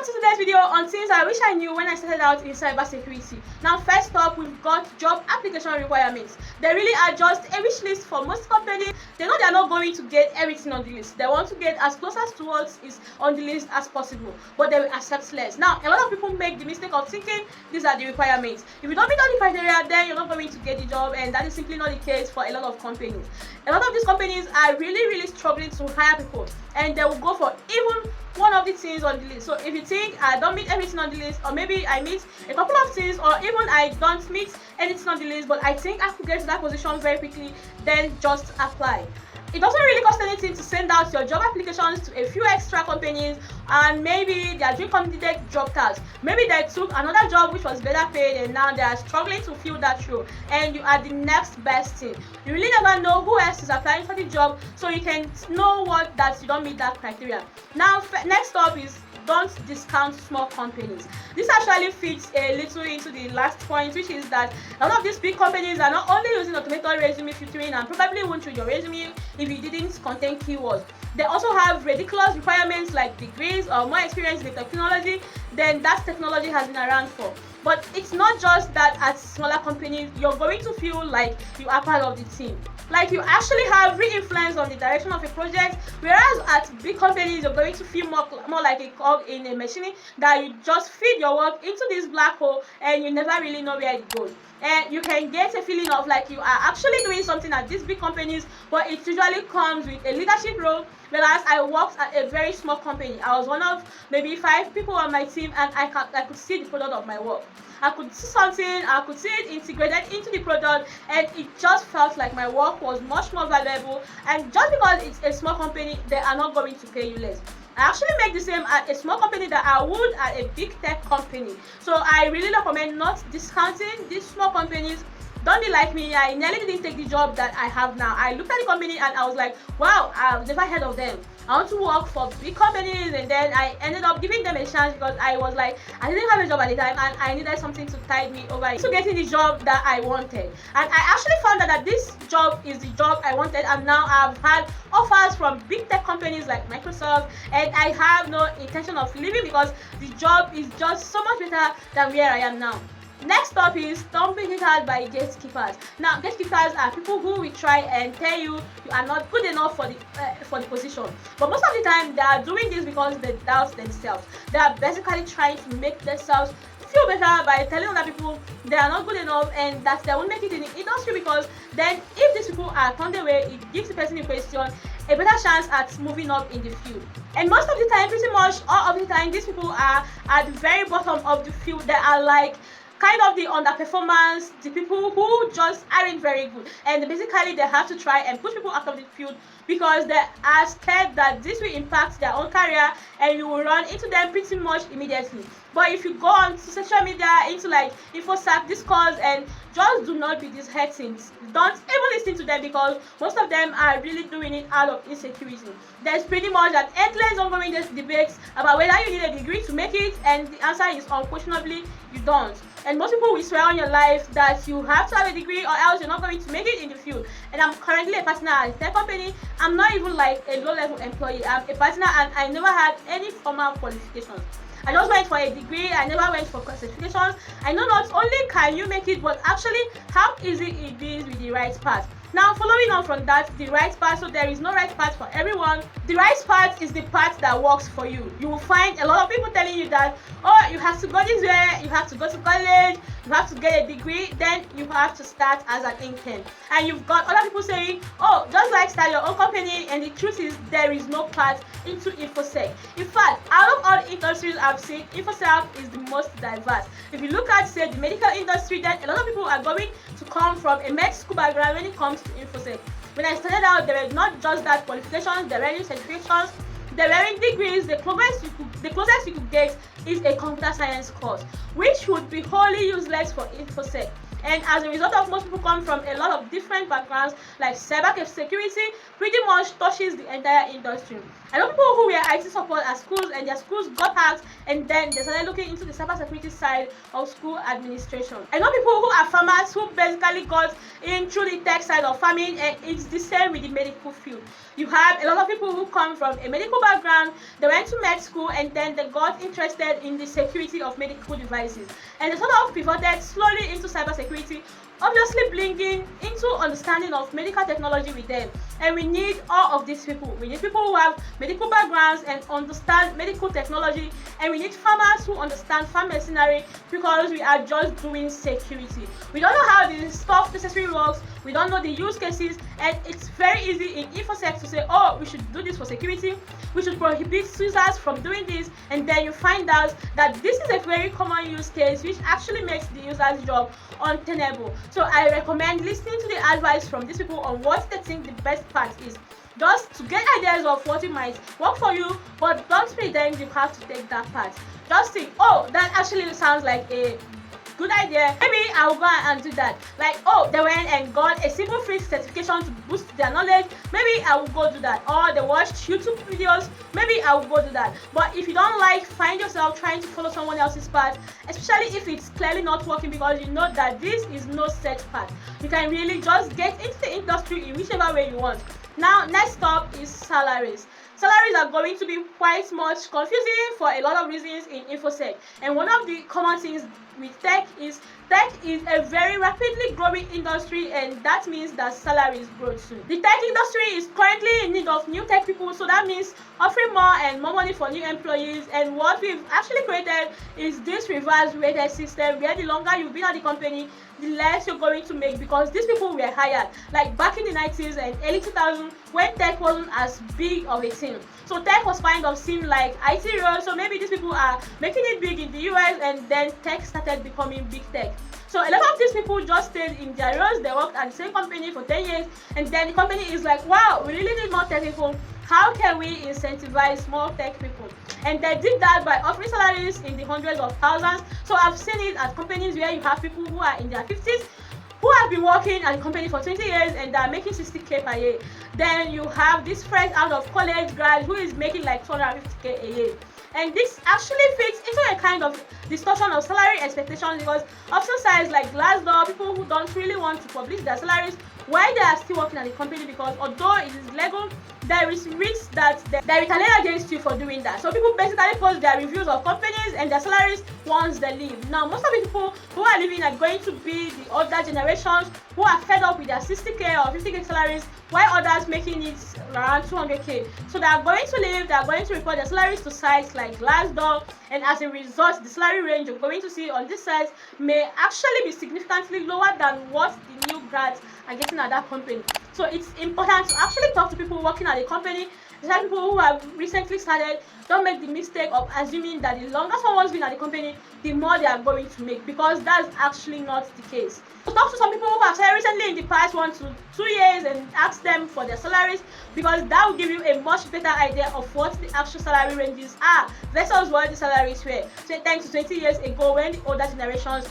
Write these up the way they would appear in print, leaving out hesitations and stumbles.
Welcome to today's video on things I wish I knew when I started out in cybersecurity. Now, first up, we've got job application requirements. They really are just a wish list for most companies. They know they're not going to get everything on the list. They want to get as close as to what is on the list as possible, but they will accept less. Now, a lot of people make the mistake of thinking these are the requirements. If you don't meet all the criteria, then you're not going to get the job, and that is simply not the case for a lot of companies. A lot of these companies are really struggling to hire people, and they will go for even one of the things on the list. So if you think I don't meet everything on the list, or maybe I meet a couple of things, or even I don't meet anything on the list, but I think I could get to that position very quickly, then just apply. It doesn't really cost anything to send out your job applications to a few extra companies, and maybe they are doing candidate job tasks. Maybe they took another job which was better paid, and now they are struggling to fill that role, and you are the next best thing. You really never know who else is applying for the job, so you can know what that you don't meet that criteria. Now, next up is don't discount small companies. This actually fits a little into the last point, which is that a lot of these big companies are not only using automated resume filtering and probably won't read your resume if it didn't contain keywords. They also have ridiculous requirements like degrees or more experience in the technology than that technology has been around for. But it's not just that at smaller companies you're going to feel like you are part of the team. Like you actually have real influence on the direction of a project, whereas at big companies you're going to feel more like a cog in a machine that you just feed your work into this black hole and you never really know where it goes. And you can get a feeling of like you are actually doing something at these big companies, but it usually comes with a leadership role. Whereas I worked at a very small company. I was one of maybe 5 people on my team, and I could see the product of my work. I could see something, I could see it integrated into the product, and it just felt like my work was much more valuable. And just because it's a small company, they are not going to pay you less. I actually make the same at a small company that I would at a big tech company. So I really recommend not discounting these small companies. Don't be like me. I nearly didn't take the job that I have now. I looked at the company and I was like, wow, I've never heard of them. I want to work for big companies, and then I ended up giving them a chance because I was like, I didn't have a job at the time and I needed something to tide me over to getting the job that I wanted. And I actually found out that this job is the job I wanted, and now I've had offers from big tech companies like Microsoft, and I have no intention of leaving because the job is just so much better than where I am now. Next up is don't be hindered by gatekeepers. Now, gatekeepers are people who will try and tell you you are not good enough for the position. But most of the time, they are doing this because they doubt themselves. They are basically trying to make themselves feel better by telling other people they are not good enough and that they won't make it in the industry, because then if these people are turned away, it gives the person in question a better chance at moving up in the field. And most of the time, pretty much all of the time, these people are at the very bottom of the field. They are like kind of the underperformance, the people who just aren't very good, and basically they have to try and push people out of the field because they are scared that this will impact their own career and you will run into them pretty much immediately. But if you go on to social media, into like InfoSec, Discord, and just do not be these headsins. Don't even listen to them because most of them are really doing it out of insecurity. There's pretty much an endless ongoing debates about whether you need a degree to make it, and the answer is unquestionably you don't. And most people will swear on your life that you have to have a degree or else you're not going to make it in the field. And I'm currently a partner at a tech company. I'm not even like a low-level employee. I'm a partner and I never had any formal qualifications. I just went for a degree. I never went for certifications. I know not only can you make it, but actually how easy it is with the right path. Now, following on from that, the right path, so there is no right path for everyone. The right path is the path that works for you. You will find a lot of people telling you that, oh, you have to go this way, you have to go to college, you have to get a degree, then you have to start as an intern. And you've got other people saying, oh, just like start your own company, and the truth is there is no path into InfoSec. In fact, out of all industries I've seen, InfoSec is the most diverse. If you look at, say, the medical industry, then a lot of people are going to come from a med school background when it comes to InfoSec. When I started out, there were not just that qualifications, there were certifications, there were degrees. The closest you could get is a computer science course, which would be wholly useless for InfoSec. And as a result of most people come from a lot of different backgrounds, like cybersecurity pretty much touches the entire industry. I know people who were IT support at schools and their schools got hacked and then they started looking into the cybersecurity side of school administration. I know people who are farmers who basically got in through the tech side of farming, and it's the same with the medical field. You have a lot of people who come from a medical background, they went to med school and then they got interested in the security of medical devices. And they sort of pivoted slowly into cybersecurity, obviously bringing into understanding of medical technology with them. And we need all of these people. We need people who have medical backgrounds and understand medical technology, and we need farmers who understand farm machinery, because we are just doing security. We don't know how the stuff necessarily works, we don't know the use cases, and it's very easy in InfoSec to say, oh, we should do this for security, we should prohibit users from doing this, and then you find out that this is a very common use case which actually makes the user's job untenable. So I recommend listening to the advice from these people on what they think the best part is, just to get ideas of what it might work for you, but don't pretend you have to take that part. Just think, oh, that actually sounds like a good idea, maybe I'll go and do that. Like, oh, they went and got a simple free certification to boost their knowledge, maybe I will go do that. Or they watched YouTube videos, maybe I will go do that. But if you don't find yourself trying to follow someone else's path, especially if it's clearly not working, because you know that this is no set path, you can really just get into the industry in whichever way you want. Now, next up is salaries. Salaries are going to be quite much confusing for a lot of reasons in InfoSec. And one of the common things with tech is a very rapidly growing industry, and that means that salaries grow too. The tech industry is currently in need of new tech people, so that means offering more and more money for new employees. And what we've actually created is this reverse rated system, where the longer you've been at the company, the less you're going to make, because these people were hired like back in the 90s and early 2000s when tech wasn't as big of a thing. So tech was kind of seen like IT roles, so maybe these people are making it big in the US, and then tech started becoming big tech. So a lot of these people just stayed in their roles, they worked at the same company for 10 years, and then the company is like, wow, we really need more tech people. How can we incentivize more tech people? And they did that by offering salaries in the hundreds of thousands. So I've seen it at companies where you have people who are in their 50s, who have been working at the company for 20 years and they are making 60k per year. Then you have this fresh out of college grad who is making like 250k a year. And this actually fits into a kind of distortion of salary expectations, because option sites like Glassdoor, people who don't really want to publish their salaries while they are still working at the company, because although it is legal, there is risk that they retaliate against you for doing that. So people basically post their reviews of companies and their salaries once they leave. Now, most of the people who are leaving are going to be the older generations who are fed up with their 60k or 50k salaries, while others making it around 200k. So they are going to leave, they are going to report their salaries to sites like Glassdoor, and as a result, the salary range you're going to see on this site may actually be significantly lower than what the new grads are getting at that company. So it's important to actually talk to people working at a company, especially people who have recently started. Don't make the mistake of assuming that the longer someone's been at the company, the more they are going to make, because that's actually not the case. So talk to some people who have started recently in the past 1 to 2 years and ask them for their salaries, because that will give you a much better idea of what the actual salary ranges are versus what the salaries were 10 to 20 years ago when the older generations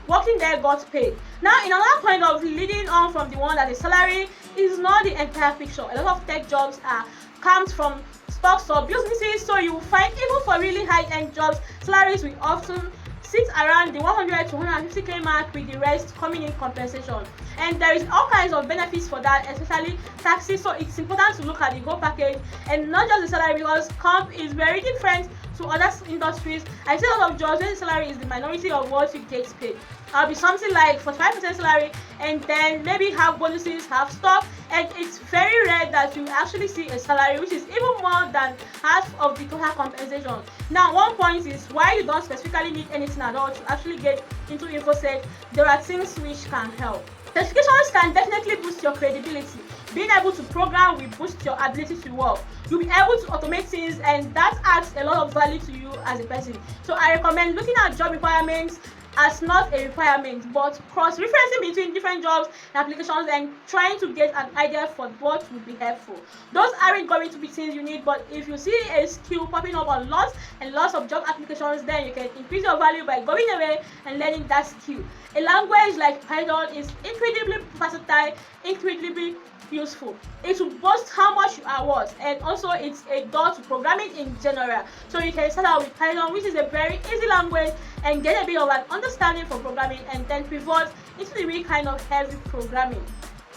working there got paid. Now, in another point of leading on from the one that the salary is not the entire picture. A lot of tech jobs are comes from stocks or businesses, so you will find even for really high-end jobs, salaries will often sit around the 100 to 150k mark, with the rest coming in compensation. And there is all kinds of benefits for that, especially taxes. So it's important to look at the go package and not just the salary, because comp is very different to other industries. I see a lot of jobs where the salary is the minority of what you get paid. I'll be something like 45% salary, and then maybe have bonuses, have stock, and it's very rare that you actually see a salary which is even more than half of the total compensation. Now, one point is why you don't specifically need anything at all to actually get into InfoSec. There are things which can help. Certifications can definitely boost your credibility. Being able to program will boost your ability to work. You'll be able to automate things, and that adds a lot of value to you as a person. So I recommend looking at job requirements, as not a requirement, but cross-referencing between different jobs and applications and trying to get an idea for what would be helpful. Those aren't going to be things you need, but if you see a skill popping up on lots and lots of job applications, then you can increase your value by going away and learning that skill. A language like Python is incredibly versatile, incredibly useful. It will boost how much you are worth, and also it's a door to programming in general. So you can start out with Python, which is a very easy language, and get a bit of an understanding for programming, and then pivot into the real kind of heavy programming.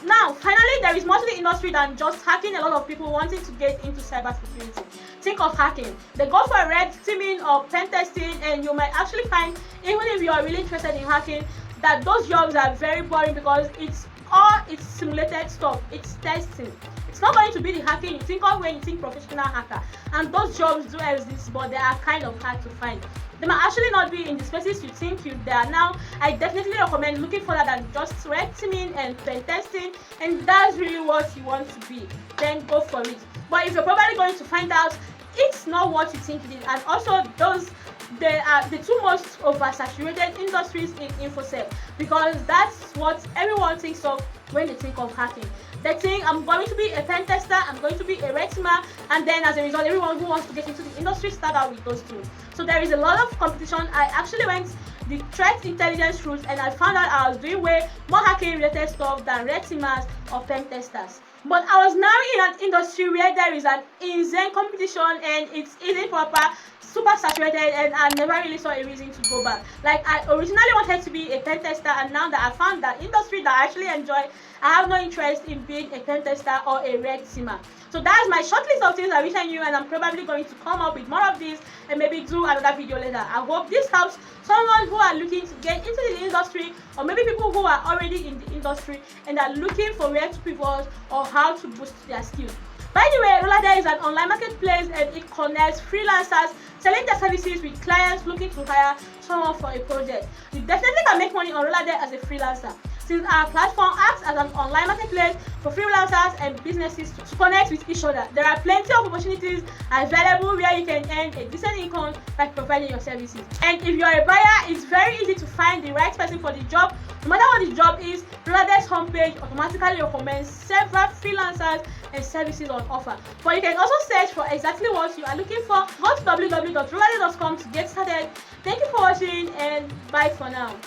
Now, finally, there is more to the industry than just hacking. A lot of people wanting to get into cybersecurity. Think of hacking. They go for red teaming or pen testing, and you might actually find, even if you are really interested in hacking, that those jobs are very boring because it's simulated stuff. It's testing. It's not going to be the hacking you think of when you think professional hacker. And those jobs do exist, but they are kind of hard to find. They might actually not be in the spaces you think they are now. I definitely recommend looking further than just red teaming and pen testing, and that's really what you want to be. Then go for it. But if you're probably going to find out it's not what you think it is, and also they are the two most oversaturated industries in InfoSec, because that's what everyone thinks of when they think of hacking. They think, I'm going to be a pen tester, I'm going to be a red teamer, and then as a result, everyone who wants to get into the industry start out with those two. So there is a lot of competition. I actually went the threat intelligence route, and I found out I was doing way more hacking related stuff than red teamers or pen testers. But I was now in an industry where there is an insane competition, and it's easy proper, super saturated, and I never really saw a reason to go back. Like, I originally wanted to be a pen tester, and now that I found that industry that I actually enjoy, I have no interest in being a pen tester or a red teamer. So that's my short list of things I wish I knew, and I'm probably going to come up with more of these and maybe do another video later. I hope this helps someone who are looking to get into the industry, or maybe people who are already in the industry and are looking for where to pivot or how to boost their skills. By the way, Rollerday is an online marketplace, and it connects freelancers selling their services with clients looking to hire someone for a project. You definitely can make money on Rollerday as a freelancer, since our platform acts as an online marketplace for freelancers and businesses to connect with each other. There are plenty of opportunities available where you can earn a decent income by providing your services. And if you are a buyer, it's very easy to find the right person for the job. No matter what the job is, Rollarday's homepage automatically recommends several freelancers and services on offer. But you can also search for exactly what you are looking for. Go to www.rollarday.com to get started. Thank you for watching, and bye for now.